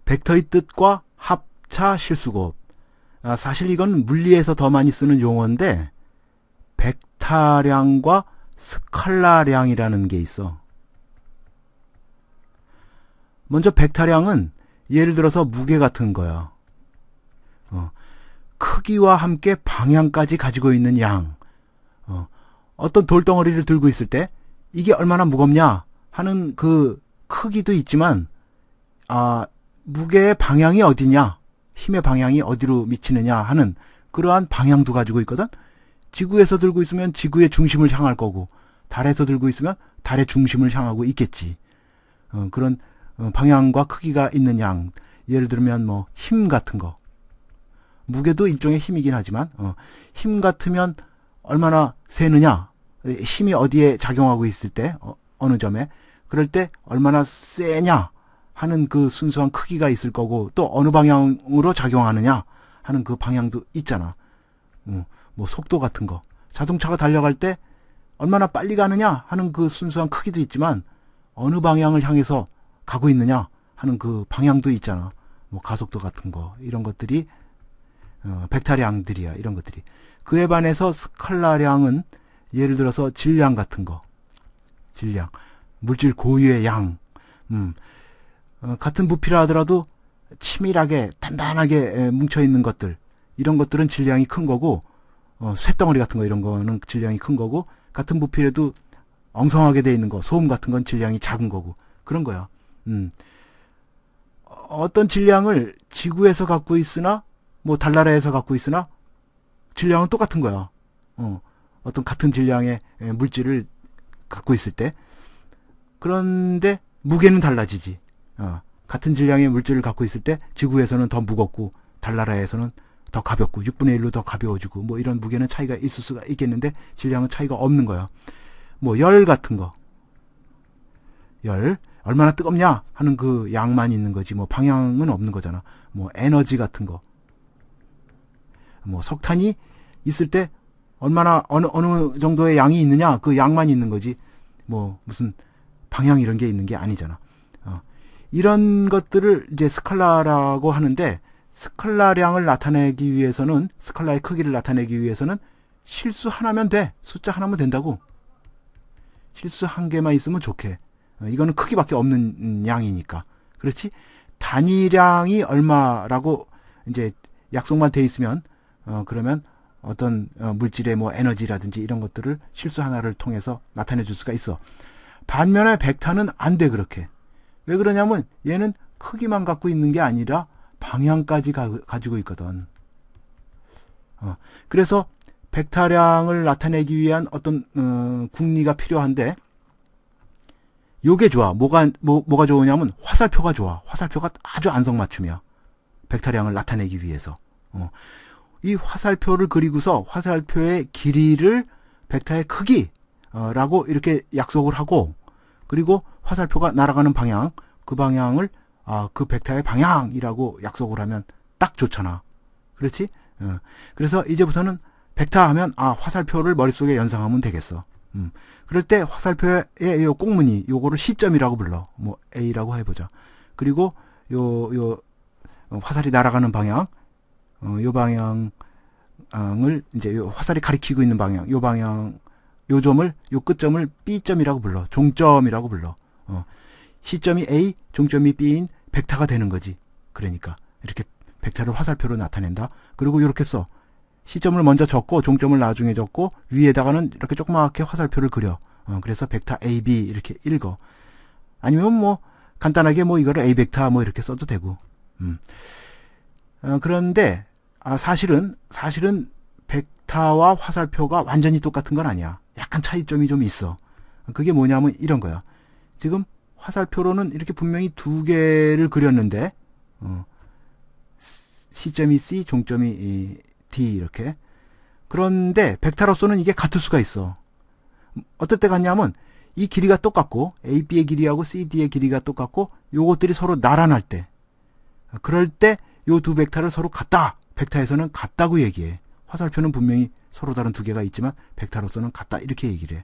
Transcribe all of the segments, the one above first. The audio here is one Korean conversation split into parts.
벡터의 뜻과 합차 실수곱. 사실 이건 물리에서 더 많이 쓰는 용어인데 벡타량과 스칼라량이라는 게 있어. 먼저 벡타량은 예를 들어서 무게 같은 거야. 크기와 함께 방향까지 가지고 있는 양. 어떤 돌덩어리를 들고 있을 때 이게 얼마나 무겁냐 하는 그 크기도 있지만 무게의 방향이 어디냐, 힘의 방향이 어디로 미치느냐 하는 그러한 방향도 가지고 있거든. 지구에서 들고 있으면 지구의 중심을 향할 거고, 달에서 들고 있으면 달의 중심을 향하고 있겠지. 그런 방향과 크기가 있는 양. 예를 들면 뭐 힘 같은 거. 무게도 일종의 힘이긴 하지만 힘 같으면 얼마나 세느냐, 힘이 어디에 작용하고 있을 때 어느 점에, 그럴 때 얼마나 세냐 하는 그 순수한 크기가 있을 거고, 또 어느 방향으로 작용하느냐 하는 그 방향도 있잖아. 뭐 속도 같은 거, 자동차가 달려갈 때 얼마나 빨리 가느냐 하는 그 순수한 크기도 있지만 어느 방향을 향해서 가고 있느냐 하는 그 방향도 있잖아. 뭐 가속도 같은 거, 이런 것들이 벡타량들이야. 이런 것들이. 그에 반해서 스칼라량은 예를 들어서 질량 같은 거, 질량, 물질 고유의 양. 같은 부피라 하더라도 치밀하게 단단하게 뭉쳐있는 것들, 이런 것들은 질량이 큰 거고, 쇳덩어리 같은 거 이런 거는 질량이 큰 거고, 같은 부피라도 엉성하게 돼 있는 거, 소음 같은 건 질량이 작은 거고, 그런 거야. 어떤 질량을 지구에서 갖고 있으나 뭐 달나라에서 갖고 있으나 질량은 똑같은 거야. 어떤 같은 질량의 물질을 갖고 있을 때. 그런데 무게는 달라지지. 같은 질량의 물질을 갖고 있을 때 지구에서는 더 무겁고 달나라에서는 더 가볍고 6분의 1로 더 가벼워지고, 뭐 이런 무게는 차이가 있을 수가 있겠는데 질량은 차이가 없는 거야. 뭐 열 같은 거, 열 얼마나 뜨겁냐 하는 그 양만 있는 거지, 뭐 방향은 없는 거잖아. 뭐 에너지 같은 거, 뭐 석탄이 있을 때 얼마나 어느 정도의 양이 있느냐, 그 양만 있는 거지, 뭐 무슨 방향 이런 게 있는 게 아니잖아. 이런 것들을 이제 스칼라라고 하는데, 스칼라량을 나타내기 위해서는, 스칼라의 크기를 나타내기 위해서는 실수 하나면 돼. 숫자 하나면 된다고. 실수 한 개만 있으면 좋게. 이거는 크기밖에 없는 양이니까. 그렇지? 단위량이 얼마라고 이제 약속만 돼 있으면 그러면 어떤 물질의 뭐 에너지라든지 이런 것들을 실수 하나를 통해서 나타내 줄 수가 있어. 반면에 벡타는 안 돼, 그렇게. 왜 그러냐면 얘는 크기만 갖고 있는 게 아니라 방향까지 가지고 있거든. 그래서 벡타량을 나타내기 위한 어떤 궁리가 필요한데, 요게 좋아. 뭐가 좋으냐면 화살표가 좋아. 화살표가 아주 안성맞춤이야. 벡타량을 나타내기 위해서. 이 화살표를 그리고서 화살표의 길이를 벡타의 크기라고 이렇게 약속을 하고, 그리고 화살표가 날아가는 방향, 그 방향을 그 벡타의 방향이라고 약속을 하면 딱 좋잖아. 그렇지? 그래서 이제부터는 벡타 하면 화살표를 머릿속에 연상하면 되겠어. 그럴 때 화살표의 요 꽁무니, 요거를 시점이라고 불러. 뭐 A라고 해보자. 그리고 요 화살이 날아가는 방향, 요 방향을 이제 요 화살이 가리키고 있는 방향, 요 방향, 요 점을, 요 끝점을 B점이라고 불러. 종점이라고 불러. 시점이 A, 종점이 B인 벡타가 되는 거지. 그러니까 이렇게 벡타를 화살표로 나타낸다. 그리고 이렇게 써. 시점을 먼저 적고 종점을 나중에 적고 위에다가는 이렇게 조그맣게 화살표를 그려. 그래서 벡타 AB 이렇게 읽어. 아니면 뭐 간단하게 뭐 이거를 A 벡타 뭐 이렇게 써도 되고. 그런데 사실은 벡타와 화살표가 완전히 똑같은 건 아니야. 약간 차이점이 좀 있어. 그게 뭐냐면 이런 거야. 지금 화살표로는 이렇게 분명히 두 개를 그렸는데 시점이 C, 종점이 D 이렇게. 그런데 벡타로서는 이게 같을 수가 있어. 어떨 때 같냐면 이 길이가 똑같고 A, B의 길이하고 C, D의 길이가 똑같고 요것들이 서로 나란할 때, 그럴 때 요 두 벡타를 서로 같다. 벡타에서는 같다고 얘기해. 화살표는 분명히 서로 다른 두 개가 있지만 벡타로서는 같다 이렇게 얘기를 해.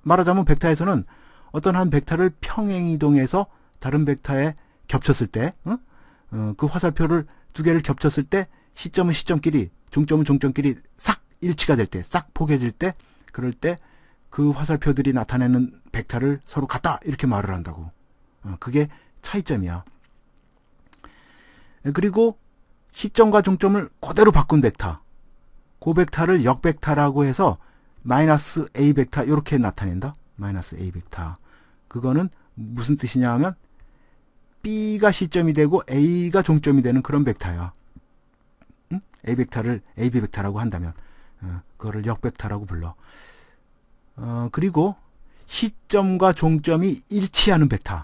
말하자면 벡타에서는 어떤 한 벡타를 평행이동해서 다른 벡타에 겹쳤을 때 그 화살표를 두 개를 겹쳤을 때 시점은 시점끼리, 종점은 종점끼리 싹 일치가 될 때, 싹 포개질 때, 그럴 때 그 화살표들이 나타내는 벡터를 서로 같다 이렇게 말을 한다고. 그게 차이점이야. 그리고 시점과 종점을 그대로 바꾼 벡터, 그 벡터를 역벡터라고 해서 마이너스 A 벡터 이렇게 나타낸다. 마이너스 A 벡터. 그거는 무슨 뜻이냐 하면 B가 시점이 되고 A가 종점이 되는 그런 벡터야. 응? A 벡터를 AB 벡터라고 한다면 그거를 역벡터라고 불러. 그리고 시점과 종점이 일치하는 벡터,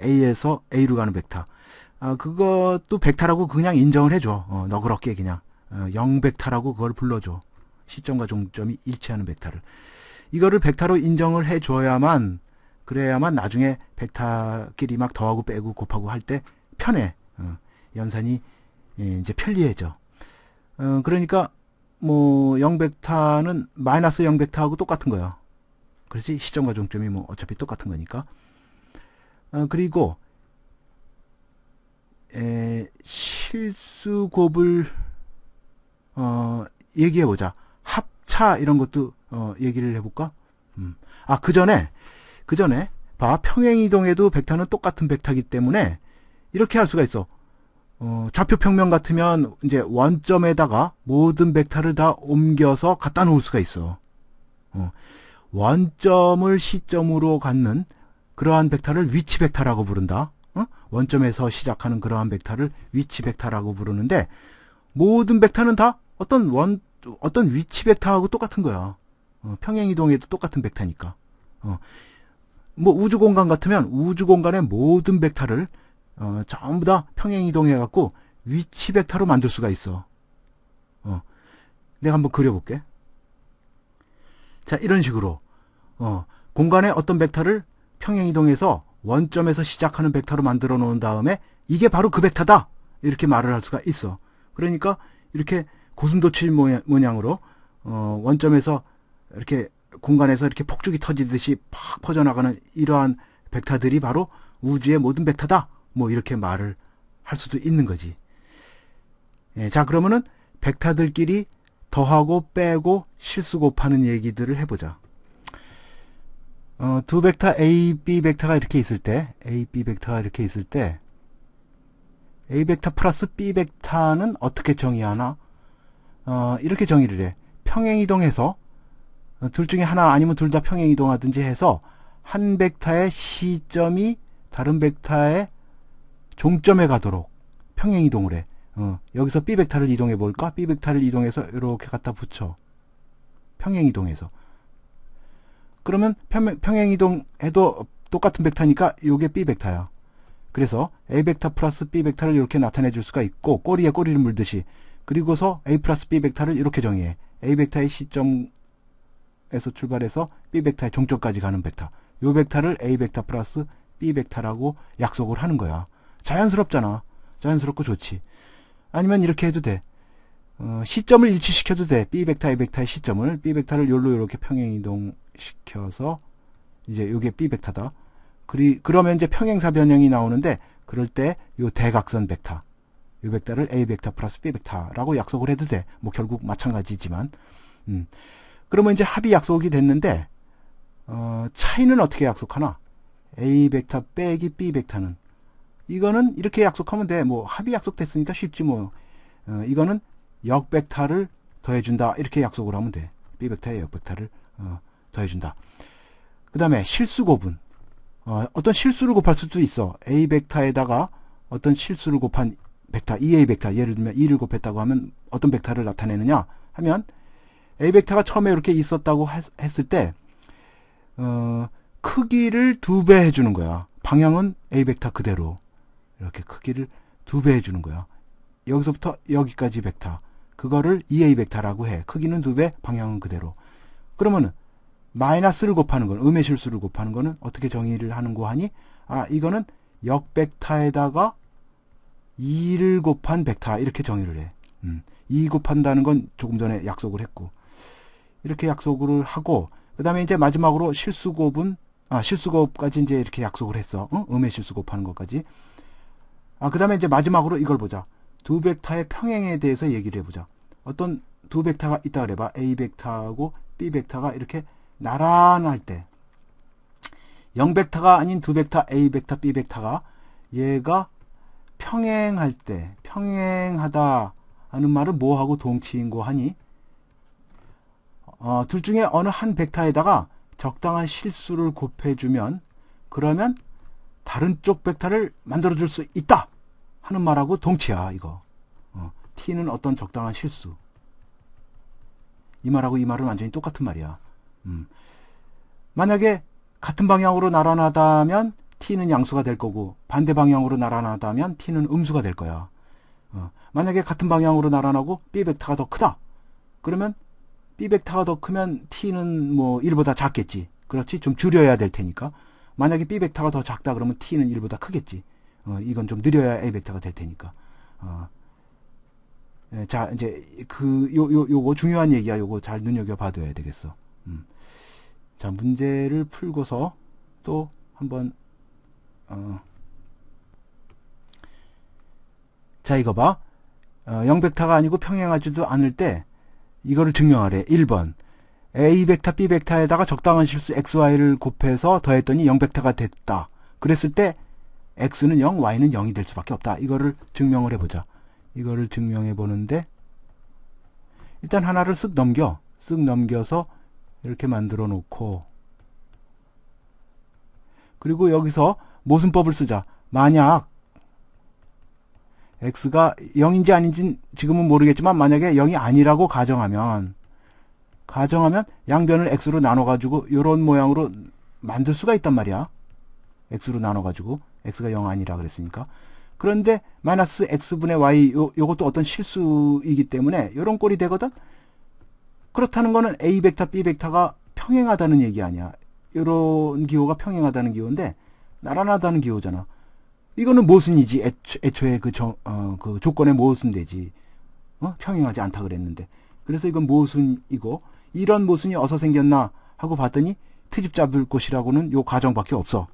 A에서 A로 가는 벡터, 그것도 벡터라고 그냥 인정을 해줘. 너그럽게 그냥 0벡터라고 그걸 불러줘. 시점과 종점이 일치하는 벡터를. 이거를 벡터로 인정을 해줘야만, 그래야만 나중에 벡터끼리 막 더하고 빼고 곱하고 할 때 편해. 연산이 이제 편리해져. 그러니까 뭐 0벡터는 마이너스 0벡터하고 똑같은 거야. 그렇지? 시점과 종점이 뭐 어차피 똑같은 거니까. 그리고 실수곱을 얘기해보자. 합차 이런 것도 얘기를 해볼까? 그 전에 봐, 평행이동에도 벡터는 똑같은 벡터이기 때문에 이렇게 할 수가 있어. 좌표 평면 같으면 이제 원점에다가 모든 벡터를 다 옮겨서 갖다 놓을 수가 있어. 원점을 시점으로 갖는 그러한 벡터를 위치 벡터라고 부른다. 원점에서 시작하는 그러한 벡터를 위치 벡터라고 부르는데, 모든 벡터는 다 어떤 위치 벡터하고 똑같은 거야. 평행이동에도 똑같은 벡터니까. 뭐 우주 공간 같으면 우주 공간의 모든 벡터를 전부 다 평행이동해 갖고 위치 벡터로 만들 수가 있어. 내가 한번 그려볼게. 자, 이런 식으로 공간의 어떤 벡터를 평행이동해서 원점에서 시작하는 벡터로 만들어 놓은 다음에 이게 바로 그 벡터다 이렇게 말을 할 수가 있어. 그러니까 이렇게 고슴도치 모양으로 원점에서 이렇게 공간에서 이렇게 폭죽이 터지듯이 팍 퍼져나가는 이러한 벡터들이 바로 우주의 모든 벡터다, 뭐 이렇게 말을 할 수도 있는 거지. 자, 그러면은 벡터들끼리 더하고 빼고 실수 곱하는 얘기들을 해보자. 두 벡터 A, B 벡터가 이렇게 있을 때, A, B 벡터가 이렇게 있을 때, A 벡터 플러스 B 벡터는 어떻게 정의하나? 이렇게 정의를 해. 평행이동해서 둘 중에 하나 아니면 둘 다 평행이동하든지 해서 한 벡터의 시점이 다른 벡터의 종점에 가도록 평행이동을 해. 여기서 B 벡터를 이동해 볼까? B 벡터를 이동해서 이렇게 갖다 붙여. 평행이동해서. 그러면 평행이동해도 똑같은 벡터니까 이게 B 벡터야. 그래서 A 벡터 플러스 B 벡터를 이렇게 나타내 줄 수가 있고, 꼬리에 꼬리를 물듯이. 그리고서 A 플러스 B 벡터를 이렇게 정의해. A 벡터의 시점에서 출발해서 B 벡터의 종점까지 가는 벡터. 요 벡터를 A 벡터 플러스 B 벡터라고 약속을 하는 거야. 자연스럽잖아. 자연스럽고 좋지. 아니면 이렇게 해도 돼. 시점을 일치시켜도 돼. B 벡터, A 벡터의 시점을. B 벡터를 요로 이렇게 평행이동 시켜서 이제 요게 B 벡터다. 그러면 이제 평행사 변형이 나오는데, 그럴 때 요 대각선 벡터, 요 벡터를 A 벡터 플러스 B 벡터라고 약속을 해도 돼. 뭐 결국 마찬가지지만. 그러면 이제 합이 약속이 됐는데, 차이는 어떻게 약속하나? A 벡터 빼기 B 벡터는, 이거는 이렇게 약속하면 돼. 뭐 합이 약속됐으니까 쉽지 뭐. 이거는 역 벡터를 더해준다 이렇게 약속을 하면 돼. B 벡터의 역 벡터를 더해준다. 그 다음에 실수곱은 어떤 실수를 곱할 수도 있어. A 벡터에다가 어떤 실수를 곱한 벡터, 2A 벡터, 예를 들면 2를 곱했다고 하면 어떤 벡터를 나타내느냐 하면, A 벡터가 처음에 이렇게 있었다고 했을 때 크기를 2배 해주는 거야. 방향은 A 벡터 그대로 이렇게 크기를 2배 해주는 거야. 여기서부터 여기까지 벡터, 그거를 2A 벡터라고 해. 크기는 2배, 방향은 그대로. 그러면은 마이너스를 곱하는 건, 음의 실수를 곱하는 거는 어떻게 정의를 하는 거 하니? 이거는 역 벡터에다가 2를 곱한 벡터 이렇게 정의를 해. 2 곱한다는 건 조금 전에 약속을 했고, 이렇게 약속을 하고, 그 다음에 이제 마지막으로 실수곱은 실수곱까지 이제 이렇게 약속을 했어. 음의 실수 곱하는 것까지. 그 다음에 이제 마지막으로 이걸 보자. 두 벡터의 평행에 대해서 얘기를 해보자. 어떤 두 벡터가 있다 그래봐. A 벡터하고 B 벡터가 이렇게 나란할 때 0벡터가 아닌 두 벡터 A 벡터 B 벡터가 얘가 평행할 때, 평행하다 하는 말은 뭐하고 동치인고 하니 둘 중에 어느 한 벡터에다가 적당한 실수를 곱해주면 그러면 다른 쪽 벡터를 만들어줄 수 있다 하는 말하고 동치야 이거. t는 어떤 적당한 실수. 이 말하고 이 말은 완전히 똑같은 말이야. 만약에 같은 방향으로 나란하다면 t는 양수가 될 거고 반대 방향으로 나란하다면 t는 음수가 될 거야. 만약에 같은 방향으로 나란하고 b 벡터가 더 크다. 그러면 b 벡터가 더 크면 t는 뭐 1보다 작겠지. 그렇지? 좀 줄여야 될 테니까. 만약에 b 벡터가 더 작다 그러면 t는 1보다 크겠지. 이건 좀 느려야 a 벡터가 될 테니까. 자, 이제 요거 중요한 얘기야. 요거 잘 눈여겨 봐둬야 되겠어. 자, 문제를 풀고서 또 한번 자, 이거 봐. 0벡터가 아니고 평행하지도 않을 때 이거를 증명하래. 1번. A 벡터, B 벡터에다가 적당한 실수 XY를 곱해서 더했더니 0벡터가 됐다. 그랬을 때 X는 0, Y는 0이 될 수밖에 없다. 이거를 증명을 해보자. 이거를 증명해 보는데 일단 하나를 쓱 넘겨. 쓱 넘겨서 이렇게 만들어 놓고 그리고 여기서 모순법을 쓰자. 만약 X가 0인지 아닌지 지금은 모르겠지만 만약에 0이 아니라고 가정하면 양변을 X로 나눠가지고 이런 모양으로 만들 수가 있단 말이야. X로 나눠가지고 X가 0 아니라 그랬으니까. 그런데 마이너스 X분의 Y 요것도 어떤 실수이기 때문에 이런 꼴이 되거든. 그렇다는 거는 A 벡터, B 벡터가 평행하다는 얘기 아니야. 이런 기호가 평행하다는 기호인데 나란하다는 기호잖아. 이거는 모순이지. 애초에 그 조건에 모순되지. 평행하지 않다 그랬는데. 그래서 이건 모순이고 이런 모순이 어디서 생겼나 하고 봤더니 트집 잡을 곳이라고는 요 가정밖에 없어.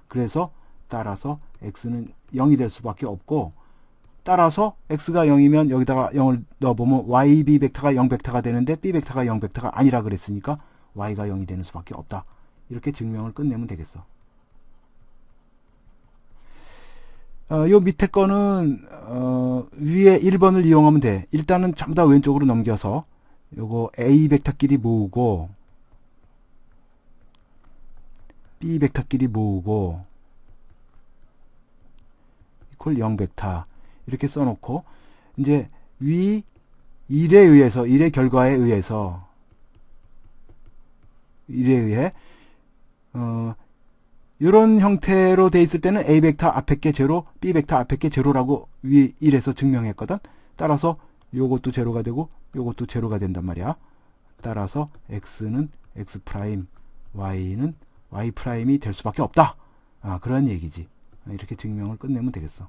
그래서 따라서 x는 0이 될 수밖에 없고 따라서 x가 0이면 여기다가 0을 넣어보면 y, b 벡터가 0 벡터가 되는데 b 벡터가 0 벡터가 아니라 그랬으니까 y가 0이 되는 수밖에 없다. 이렇게 증명을 끝내면 되겠어. 요 밑에 거는 위에 1번을 이용하면 돼. 일단은 전부 다 왼쪽으로 넘겨서 요거 A 벡터끼리 모으고 B 벡터끼리 모으고 이퀄 0 벡터 이렇게 써놓고 이제 위 1에 의해서 1의 결과에 의해서 1에 의해 이런 형태로 돼 있을 때는 A 벡터 앞에 게 제로, B 벡터 앞에 게 제로라고 위 1에서 증명했거든. 따라서 요것도 제로가 되고 요것도 제로가 된단 말이야. 따라서 X는 X 프라임, Y는 Y 프라임이 될 수밖에 없다. 그런 얘기지. 이렇게 증명을 끝내면 되겠어.